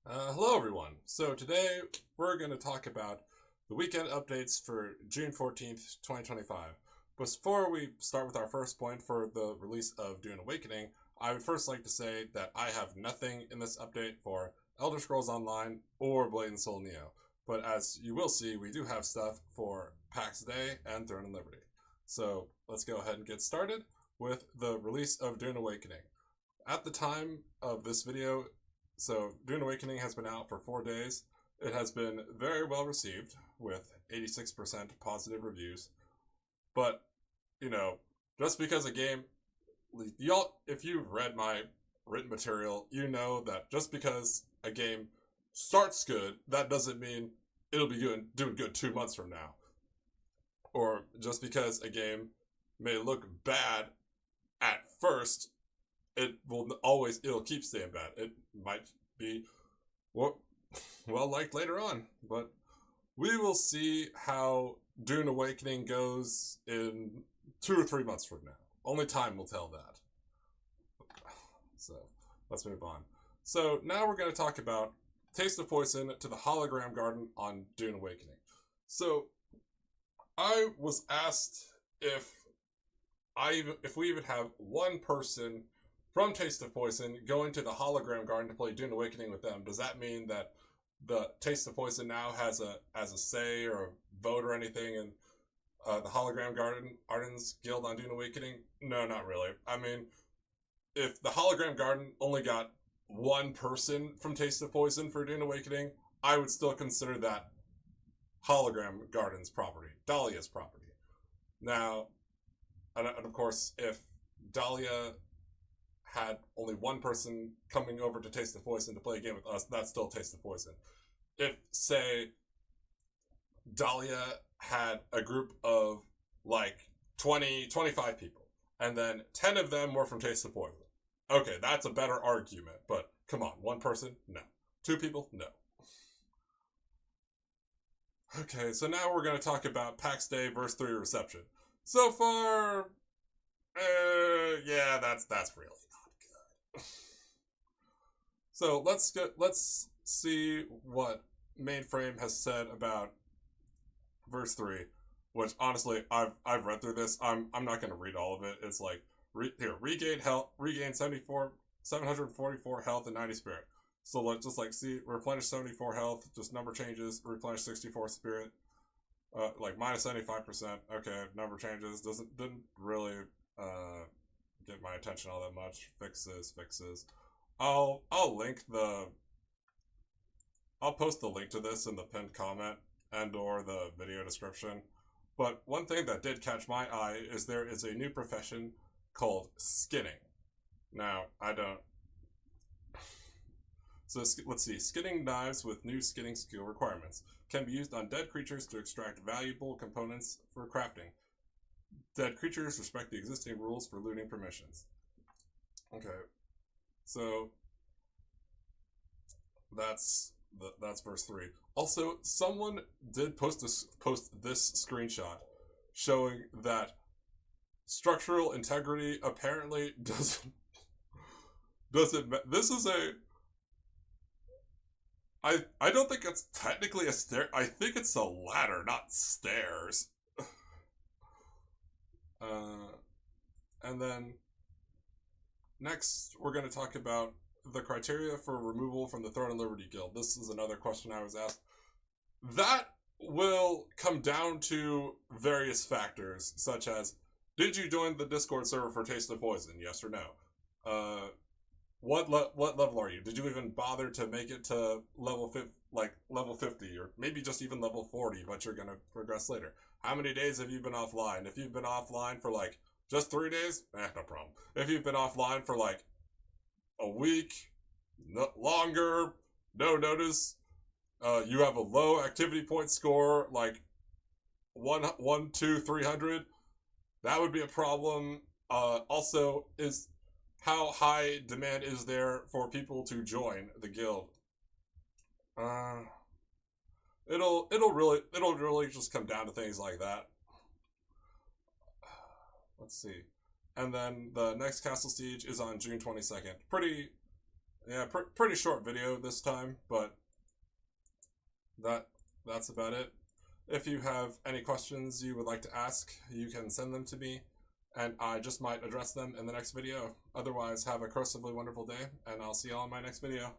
Hello, everyone. So today we're going to talk about the weekend updates for June 14th, 2025. But before we start with our first point for the release of Dune Awakening, I would first like to say that I have nothing in this update for Elder Scrolls Online or Blade and Soul Neo. But as you will see, we do have stuff for PAX Day and Throne and Liberty. So let's go ahead and get started with the release of Dune Awakening. At the time of this video, Dune Awakening has been out for 4 days. It has been very well received with 86% positive reviews. But, you know, just because a game, y'all, if you've read my written material, you know that just because a game starts good, that doesn't mean it'll be doing good 2 months from now. Or just because a game may look bad at first, it'll keep staying bad. It might be well liked later on, but we will see how Dune Awakening goes in 2 or 3 months from now. Only time will tell that. So let's move on. So now we're going to talk about Taste of Poison to the Hologram Garden on Dune Awakening. So I was asked if we even have one person from Taste of Poison going to the Hologram Garden to play Dune Awakening with them. Does that mean that the Taste of Poison now has a say or a vote or anything in the Hologram Gardens Guild on Dune Awakening? No, not really. I mean, if the Hologram Garden only got one person from Taste of Poison for Dune Awakening, I would still consider that Hologram Garden's property, Dahlia's property. Now, and of course, if Dahlia had only one person coming over to Taste of Poison to play a game with us, that's still Taste of Poison. If, say, Dahlia had a group of like 20, 25 people, and then 10 of them were from Taste of Poison. Okay, that's a better argument, but come on, one person? No. Two people? No. Okay, so now we're going to talk about PAX Day Verse 3 reception. So far, yeah, that's really not good. So let's see what Mainframe has said about verse 3, which honestly I've read through this. I'm not going to read all of it. It's like regain 744 health and 90 spirit. So let's just like see replenish 74 health, just number changes, replenish 64 spirit. Like minus 75%. Okay, number changes didn't really get my attention all that much. Fixes. I'll post the link to this in the pinned comment and or the video description. But one thing that did catch my eye is there is a new profession called skinning. Now, I don't. So let's see. Skinning knives with new skinning skill requirements can be used on dead creatures to extract valuable components for crafting. Dead creatures respect the existing rules for looting permissions. Okay, so that's verse 3. Also, someone did post this screenshot showing that structural integrity apparently doesn't. This is a. I don't think it's technically a stair. I think it's a ladder, not stairs. And then next, we're going to talk about the criteria for removal from the Throne and Liberty Guild. This is another question I was asked. That will come down to various factors, such as did you join the Discord server for Taste of Poison? Yes or no? What level are you? Did you even bother to make it to level 50, or maybe just even level 40? But you're gonna progress later. How many days have you been offline? If you've been offline for like just 3 days, no problem. If you've been offline for like a week, longer, no notice, you have a low activity point score, like 300. That would be a problem. Also, is how high demand is there for people to join the guild? It'll really just come down to things like that. Let's see. And then the next Castle Siege is on June 22nd. Yeah, pretty short video this time, but that's about it. If you have any questions you would like to ask, you can send them to me, and I just might address them in the next video. Otherwise, have a cursively wonderful day, and I'll see you all in my next video.